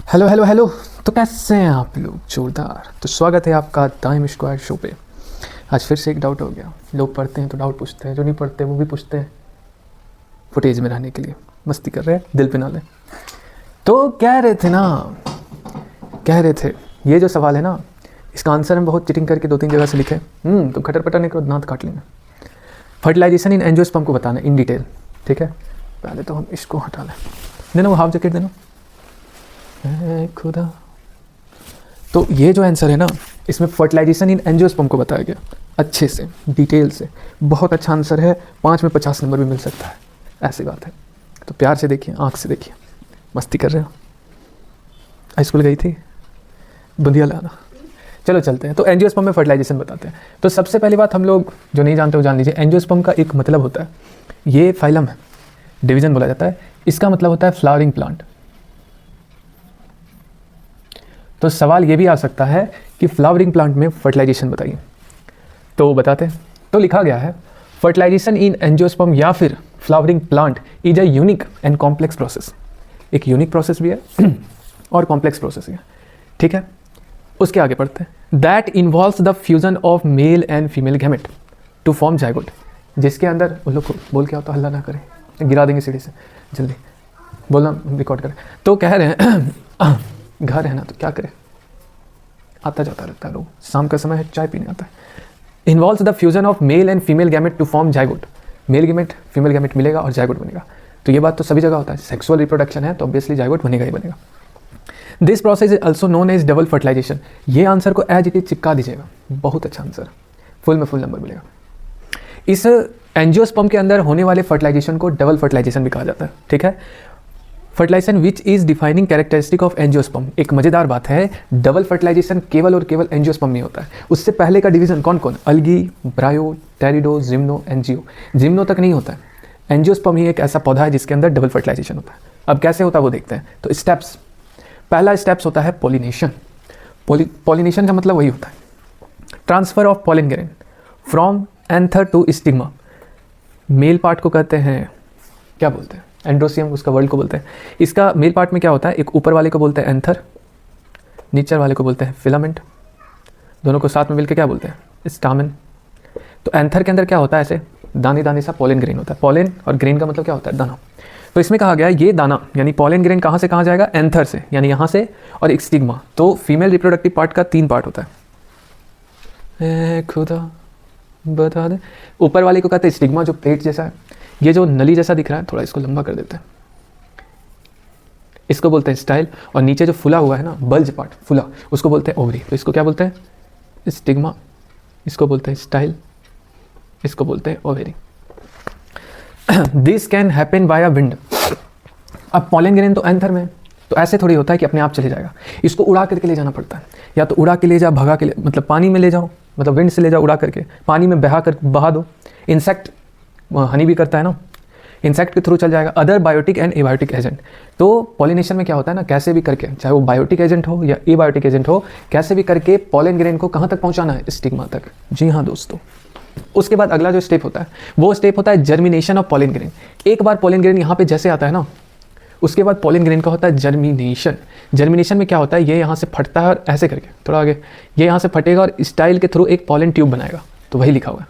Hello hello hello. तो कैसे हैं आप लोग? जोरदार। तो स्वागत है आपका टाइम स्क्वायर शो पे। आज फिर से एक डाउट हो गया। लोग पढ़ते हैं तो डाउट पूछते हैं, जो नहीं पढ़ते वो भी पूछते हैं, फुटेज में रहने के लिए। मस्ती कर रहे हैं, दिल पे ना लें। तो कह रहे थे ये जो सवाल है ना, इसका आंसर हम बहुत चिटिंग करके 2-3 जगह से लिखे। तो खटर पटर नहीं करो, दांत काट लेंगे। फर्टिलाइजेशन इन एंजियोस्पर्म को बताना इन डिटेल, ठीक है। पहले तो हम इसको हटा लें। देना वो हाफ जैकेट देना खुदा। तो ये जो आंसर है ना, इसमें फर्टिलाइजेशन इन एंजियोस्पर्म को बताया गया अच्छे से, डिटेल से। बहुत अच्छा आंसर है, 5 में 50 नंबर भी मिल सकता है, ऐसी बात है। तो प्यार से देखिए, आँख से देखिए। मस्ती कर रहे हो? स्कूल गई थी बुंदिया लाना। चलो चलते हैं। तो एंजियोस्पर्म में फर्टिलाइजेशन बताते हैं। तो सबसे पहली बात हम लोग जो नहीं जानते वो जान लीजिए। एंजियोस्पर्म का एक मतलब होता है, ये फाइलम है, डिवीजन बोला जाता है। इसका मतलब होता है फ्लावरिंग प्लांट। तो सवाल ये भी आ सकता है कि फ्लावरिंग प्लांट में फर्टिलाइजेशन बताइए, तो बताते हैं। तो लिखा गया है फर्टिलाइजेशन इन एंजियोस्पर्म या फिर flowering plant is a unique and complex process. एक यूनिक प्रोसेस भी है और कॉम्प्लेक्स प्रोसेस भी है, ठीक है। उसके आगे पढ़ते हैं। That involves the fusion of male and female gamete to form zygote. जिसके अंदर उन लोग को बोल के आता, हल्ला ना करें, गिरा देंगे सीढ़ी से, जल्दी बोलना, रिकॉर्ड करें। तो कह रहे हैं घर है ना, तो क्या करें, आता जाता रहता है लोग, शाम का समय है, चाय पीने आता है। Involves the fusion of male and female gamete to form zygote. Male gamete female gamete मिलेगा और जाइगोट बनेगा। तो ये बात तो सभी जगह होता है, सेक्सुअल रिप्रोडक्शन है तो ऑब्वियसली जाइगोट बनेगा ही बनेगा। This process is also known as double fertilization. ये आंसर को एज इट इज चिपका दीजिएगा, बहुत अच्छा आंसर, फुल में फुल नंबर मिलेगा। इस एंजियोस्पर्म के अंदर होने वाले फर्टिलाइजेशन को डबल फर्टिलाइजेशन भी कहा जाता है, ठीक है। Fertilization which is defining characteristic of angiosperm. एक मजेदार बात है, डबल फर्टिलाइजेशन केवल और केवल एंजियोस्पर्म में होता है। उससे पहले का डिवीजन कौन कौन? Algae, ब्रायो, टेरिडो, gymno, angio. जिम्नो तक नहीं होता है। एंजियोस्पर्म ही एक ऐसा पौधा है जिसके अंदर डबल फर्टिलाइजेशन होता है। अब कैसे होता है वो देखते हैं। तो स्टेप्स, पहला स्टेप्स होता है पॉलिनेशन। पॉलिनेशन का मतलब वही होता है, transfer of pollen grain from anther to stigma. Male part को कहते हैं, क्या बोलते हैं, एंड्रोसियम, उसका वर्ल्ड को बोलते हैं। इसका मेल पार्ट में क्या होता है, एक ऊपर वाले को बोलते हैं एंथर, नीचे वाले को बोलते हैं फिलामेंट। दोनों को साथ में मिलकर क्या बोलते हैं, स्टामेन। तो एंथर के अंदर क्या होता है, ऐसे दाने दाने सा पॉलन ग्रेन होता है। पॉलन और ग्रेन का मतलब क्या होता है, दाना। तो इसमें कहा गया ये दाना यानी पॉलन ग्रेन कहाँ से कहाँ जाएगा, एंथर से, यानी यहाँ से, और एक स्टिग्मा। तो फीमेल रिप्रोडक्टिव पार्ट का 3 पार्ट होता है। खुदा बता दे। ऊपर वाले को कहते हैं स्टिग्मा, जो प्लेट जैसा है। ये जो नली जैसा दिख रहा है, थोड़ा इसको लंबा कर देते हैं, इसको बोलते हैं स्टाइल। और नीचे जो फुला हुआ है ना, बल्ज पार्ट फुला, उसको बोलते हैं ओवरी। तो इसको क्या बोलते हैं, स्टिग्मा। इसको बोलते हैं स्टाइल, इसको बोलते हैं ovary. This can happen by wind. अब पॉलन ग्रेन तो एंथर में, तो ऐसे थोड़ी होता है कि अपने आप चले जाएगा। इसको उड़ा करके ले जाना पड़ता है, या तो उड़ा के ले जा, भगा के ले, मतलब पानी में ले जाओ, मतलब विंड से ले जाओ, उड़ा करके पानी में बहा दो। इंसेक्ट हनी भी करता है ना, इंसेक्ट के थ्रू चल जाएगा। Other biotic and abiotic agent. तो पॉलिनेशन में क्या होता है ना, कैसे भी करके, चाहे वो बायोटिक एजेंट हो या एबायोटिक एजेंट हो, कैसे भी करके पॉलन ग्रेन को कहाँ तक पहुँचाना है, स्टिग्मा तक। जी हाँ दोस्तों। उसके बाद अगला जो स्टेप होता है वो स्टेप होता है जर्मिनेशन ऑफ पॉलन ग्रेन। एक बार पॉलन ग्रेन यहाँ पे जैसे आता है ना, उसके बाद पॉलन ग्रेन का होता है जर्मिनेशन। जर्मिनेशन में क्या होता है, ये यहाँ से फटता है और ऐसे करके थोड़ा आगे, ये यहाँ से फटेगा और स्टाइल के थ्रू एक पॉलन ट्यूब बनाएगा। तो वही लिखा हुआ है।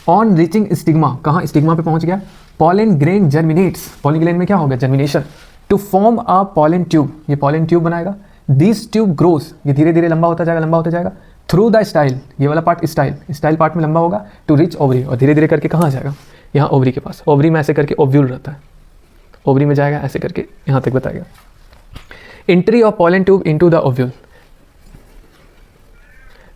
ऑन रीचिंग स्टिग्मा, कहाँ स्टिग्मा पे पहुँच गया, pollen grain germinates. Pollen grain में क्या होगा, germination, to form a pollen tube. ये पॉलन ट्यूब बनाएगा। दिस ट्यूब ग्रोस, ये धीरे धीरे लंबा होता जाएगा, लंबा होता जाएगा। थ्रू द स्टाइल, ये वाला पार्ट स्टाइल, स्टाइल पार्ट में लंबा होगा, टू रिच ओवरी। और धीरे धीरे करके कहाँ आ जाएगा, यहाँ ओवरी के पास। ओवरी में ऐसे करके ओव्यूल रहता है, ओवरी में जाएगा ऐसे करके यहाँ तक बताएगा। Entry of pollen tube into the ovule.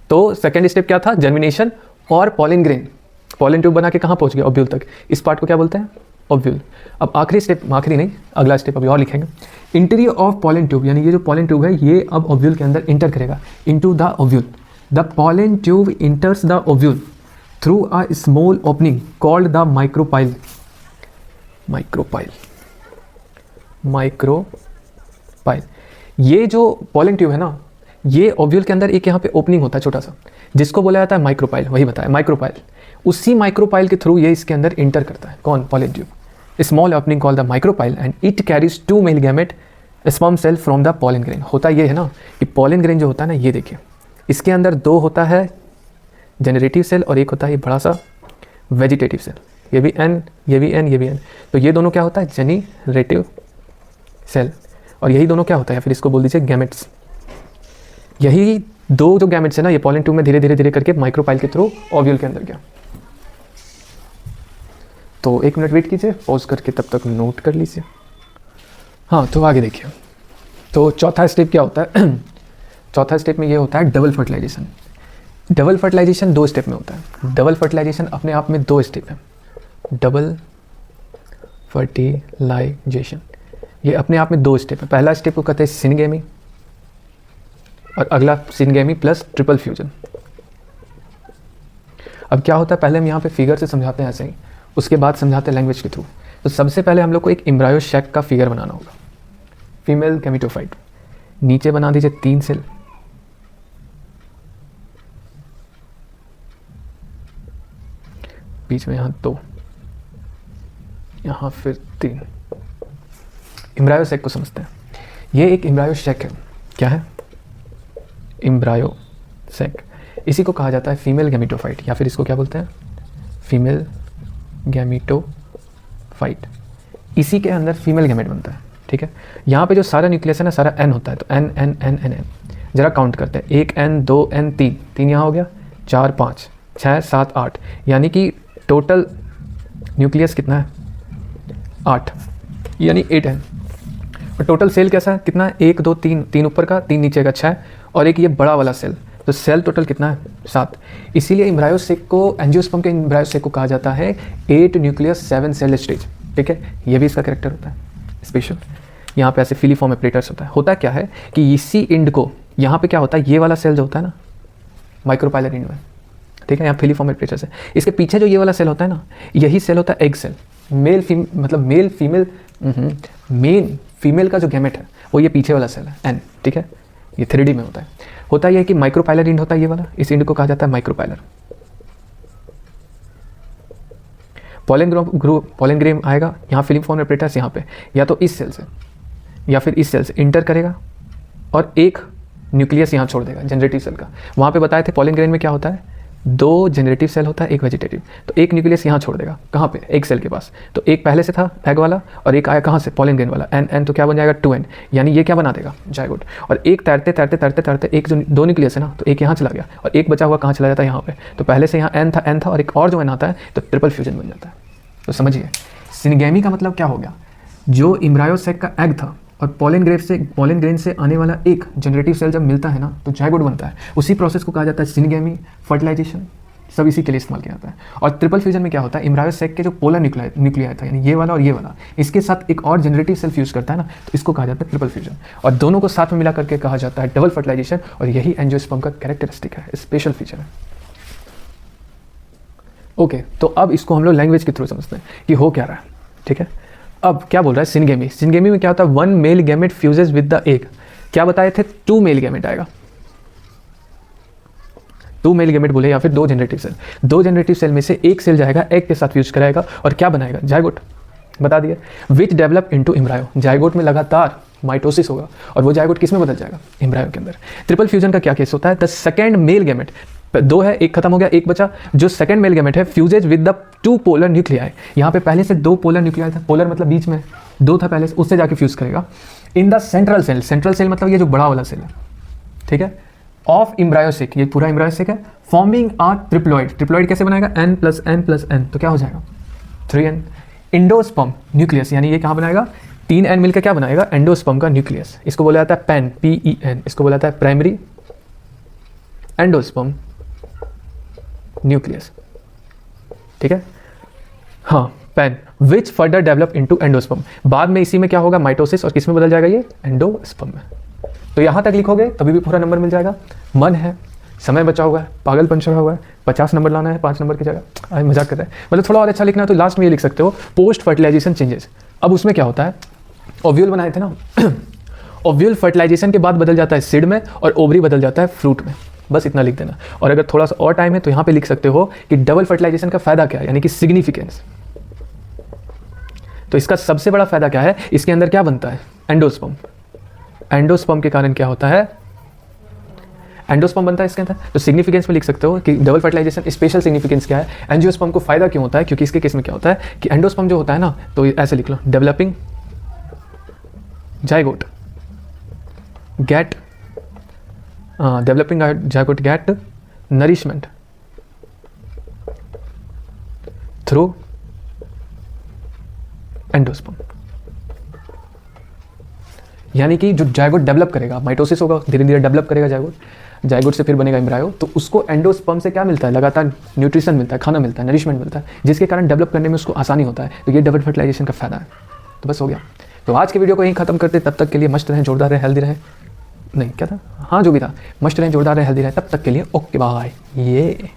तो सेकेंड स्टेप क्या था, जर्मिनेशन और पॉलन ग्रेन, पॉलन ट्यूब बना के कहाँ पहुँच गया, ओव्यूल तक। इस पार्ट को क्या बोलते हैं, ओव्यूल। अब आखिरी स्टेप, आखिरी नहीं, अगला स्टेप अभी और लिखेंगे। एंट्री ऑफ पॉलन ट्यूब, यानी ये जो पॉलन ट्यूब है ये अब ओव्यूल के अंदर इंटर करेगा, into the ovule. The pollen tube इंटर्स the ovule through a small opening called the micropyle. Micropyle. ये जो पॉलन ट्यूब है ना, ये ओव्यूल के अंदर एक यहाँ पे ओपनिंग होता है छोटा सा, जिसको बोला जाता है माइक्रोपाइल। वही बताया, माइक्रोपाइल। उसी माइक्रोपाइल के थ्रू ये इसके अंदर इंटर करता है, कौन, pollen tube. Small opening called the micropyle and it carries 2 male gamete sperm cell from the pollen grain. होता ये है ना कि पॉलन ग्रेन जो होता है ना, ये देखिए इसके अंदर दो होता है जनरेटिव सेल और एक होता है ये बड़ा सा वेजिटेटिव सेल। ये भी एन, ये भी एन, ये भी एन। तो ये दोनों क्या होता है, जेनरेटिव सेल, और यही दोनों क्या होता है, फिर इसको बोल दीजिए गैमेट्स। यही दो जो गैमेट्स है ना, ये पॉलन ट्यूब में धीरे धीरे धीरे करके माइक्रोपाइल के थ्रू ओव्यूल के अंदर गया। तो 1 मिनट वेट कीजिए, पॉज करके तब तक नोट कर लीजिए। हाँ, तो आगे देखिए। तो चौथा स्टेप क्या होता है चौथा स्टेप में ये होता है double fertilization. Double fertilization 2 step में होता है। डबल फर्टिलाइजेशन अपने आप में 2 स्टेप है। डबल फर्टिलाइजेशन ये अपने आप में 2 स्टेप है। पहला स्टेप को कहते हैं सिनगेमी और अगला सिनगेमी प्लस ट्रिपल फ्यूजन। अब क्या होता है, पहले हम यहाँ पे फिगर से समझाते हैं ऐसे ही, उसके बाद समझाते हैं लैंग्वेज के थ्रू। तो सबसे पहले हम लोग को एक एम्ब्रायो शैक का फिगर बनाना होगा। फीमेल गैमेटोफाइट, नीचे बना दीजिए 3 सेल, बीच में यहाँ 2, यहाँ फिर 3। एम्ब्रायो सैक को समझते हैं। ये एक एम्ब्रायो सैक है। क्या है? Embryo sac. इसी को कहा जाता है फीमेल गैमेटोफाइट, या फिर इसको क्या बोलते हैं, फीमेल गैमेटोफाइट। इसी के अंदर फीमेल गैमेट बनता है। ठीक है, यहाँ पे जो सारा न्यूक्लियस है ना, सारा एन होता है। तो N N N N N, जरा काउंट करते हैं। 1 एन, 2 एन, 3 यहाँ हो गया, 4 5 6 7 8, यानी कि टोटल न्यूक्लियस कितना है, 8, यानी 8 एन। और टोटल सेल कैसा है, कितना है, 1 2 3 ऊपर का, 3 नीचे का, 6, और एक ये बड़ा वाला सेल। तो सेल टोटल कितना है, 7। इसीलिए एम्ब्रायो सैक को, एंजियोस्पर्म के एम्ब्रायो सैक को कहा जाता है 8 न्यूक्लियस 7 सेल स्टेज। ठीक है, ये भी इसका कैरेक्टर होता है स्पेशल। यहाँ पे ऐसे फिलीफॉर्म एपरेटर्स होता है। होता क्या है कि इसी इंड को, यहाँ पे क्या होता है, ये वाला सेल जो होता है ना माइक्रोपाइलर इंड में, ठीक है, यहाँ फिलीफॉर्म एपरेटर्स है। इसके पीछे जो ये वाला सेल होता है ना, यही सेल होता है egg cell. Male female men female का जो गैमेट है वो ये पीछे वाला सेल है, एन। ठीक है, ये 3D में होता है। होता यह है कि माइक्रोपाइलर इंड होता है ये वाला, इस इंड को कहा जाता है माइक्रोपाइलर। पॉलन ग्रेन आएगा, यहाँ फिलीफॉर्म एपरेटर्स यहाँ पे, या तो इस सेल से या फिर इस सेल से इंटर करेगा और एक न्यूक्लियस यहाँ छोड़ देगा जनरेटिव सेल का। वहाँ पे बताए थे पॉलन ग्रेन में क्या होता है, 2 जनरेटिव सेल होता है, 1 वेजिटेटिव। तो एक न्यूक्लियस यहाँ छोड़ देगा, कहाँ पे, एक सेल के पास। तो एक पहले से था एग वाला, और एक आया कहाँ से, पॉलन ग्रेन वाला, एन एन, तो क्या बन जाएगा 2n, यानी ये क्या बना देगा, जायगोट। और एक तैरते तैरते तैरते तैरते एक जो 2 न्यूक्लियस है ना, तो एक यहाँ चला गया और एक बचा हुआ कहाँ चला जाता है, यहाँ पे। तो पहले से यहाँ एन था और एक और जो एन आता है, तो ट्रिपल फ्यूजन बन जाता है। तो समझिए, सिनगेमी का मतलब क्या हो गया, जो एम्ब्रायो सैक का एग था और पॉलन ग्रेन से आने वाला एक जनरेटिव सेल जब मिलता है ना, तो जायगोट बनता है। उसी प्रोसेस को कहा जाता है सिनगेमी, फर्टिलाइजेशन, सब इसी के लिए इस्तेमाल किया जाता है। और ट्रिपल फ्यूजन में क्या होता है, एम्ब्रायो सैक के जो पोलर न्यूक्लियाई था, यानी ये वाला और ये वाला, इसके साथ एक और जनरेटिव सेल फ्यूज करता है ना, तो इसको कहा जाता है ट्रिपल फ्यूजन। और दोनों को साथ में मिला करके कहा जाता है डबल फर्टिलाइजेशन, और यही एंजियोस्पर्म का कैरेक्टरिस्टिक है, स्पेशल फीचर है। ओके, तो अब इसको हम लोग लैंग्वेज के थ्रू समझते हैं कि हो क्या रहा है। ठीक है, अब क्या बोल रहा है सिनगेमी। सिनगेमी में क्या होता है, 1 male gamete fuses with the egg. क्या बताए थे, 2 मेल गैमेट आएगा, 2 मेल गैमेट बोले, या फिर 2 जनरेटिव सेल। 2 जनरेटिव सेल में से एक सेल जाएगा एग के साथ फ्यूज कराएगा और क्या बनाएगा, जायगोट। बता दिया, which develop into embryo. Zygote में लगातार माइटोसिस होगा और वो जायगोट किस में बदल जाएगा, एम्ब्रायो के अंदर। ट्रिपल फ्यूजन का क्या केस होता है, द सेकेंड मेल गैमेट, 2 है, एक खत्म हो गया, एक बचा। जो सेकंड मेल गैमेट है fuses with the 2 polar nuclei. यहाँ पे पहले से 2 पोलर न्यूक्लियाई था, पोलर मतलब बीच में 2 था पहले से, उससे जाके फ्यूज करेगा in the central cell. Central cell मतलब ये जो बड़ा वाला सेल है, ठीक है, ऑफ एम्ब्रायो सैक, ये पूरा एम्ब्रायो सैक है, फॉर्मिंग आ ट्रिप्लॉइड। ट्रिप्लॉइड कैसे बनेगा, n + n + n, तो क्या हो जाएगा 3n। एंडोस्पर्म न्यूक्लियस, यानी ये कहाँ बनाएगा, 3n मिलकर क्या बनाएगा, एंडोस्पर्म का न्यूक्लियस। इसको बोला जाता है पेन, PEN। इसको बोला जाता है प्राइमरी एंडोस्पर्म न्यूक्लियस। ठीक है, हाँ, pen, which further develop into endosperm. बाद में इसी में क्या होगा, माइटोसिस, और किस में बदल जाएगा, ये एंडोस्पर्म में। तो यहाँ तक लिखोगे तभी भी पूरा नंबर मिल जाएगा। मन है, समय बचा हुआ है, पागलपन चढ़ा हुआ है, 50 नंबर लाना है 5 नंबर की जगह। मजाक कर रहे हैं, मतलब थोड़ा और अच्छा लिखना है तो लास्ट में ये लिख सकते हो, पोस्ट फर्टिलाइजेशन चेंजेस। अब उसमें क्या होता है, ओव्यूल बनाए थे ना ओव्यूल फर्टिलाइजेशन के बाद बदल जाता है सीड में, और ओवरी बदल जाता है फ्रूट में। बस इतना लिख देना। और अगर थोड़ा सा और टाइम है तो यहाँ पे लिख सकते हो कि डबल फर्टिलाइजेशन का फायदा क्या है, यानी कि सिग्निफिकेंस। तो इसका सबसे बड़ा फायदा क्या है, इसके अंदर क्या बनता है, एंडोस्पर्म। एंडोस्पर्म के कारण क्या होता है, एंडोस्पर्म बनता है इसके अंदर। तो सिग्निफिकेंस में लिख सकते हो कि डबल फर्टिलाइजेशन स्पेशल सिग्निफिकेंस क्या है, एंजियोस्पर्म को फायदा क्यों होता है, क्योंकि इसके केस में क्या होता है कि एंडोस्पर्म जो होता है ना, तो ऐसे लिख लो, developing zygote get developing zygote get nourishment through endosperm. यानी कि जो जाइगोट डेवलप करेगा, माइटोसिस होगा, धीरे धीरे डेवलप करेगा जाइगोट, जाइगोट से फिर बनेगा एम्ब्रायो, तो उसको एंडोस्पर्म से क्या मिलता है, लगातार न्यूट्रिशन मिलता है, खाना मिलता है, नरिशमेंट मिलता है, जिसके कारण डेवलप करने में उसको आसानी होता है। तो ये डबल फर्टिलाइजेशन का फायदा है। तो बस हो गया। तो आज की वीडियो को यहीं खत्म करते, तब तक के लिए मस्त रहें, जोरदार रहें, हेल्दी रहें, नहीं क्या था, हाँ जो भी था, मस्त रहें, जोरदार रहें, हेल्दी रहें, तब तक के लिए ओके बाय। ये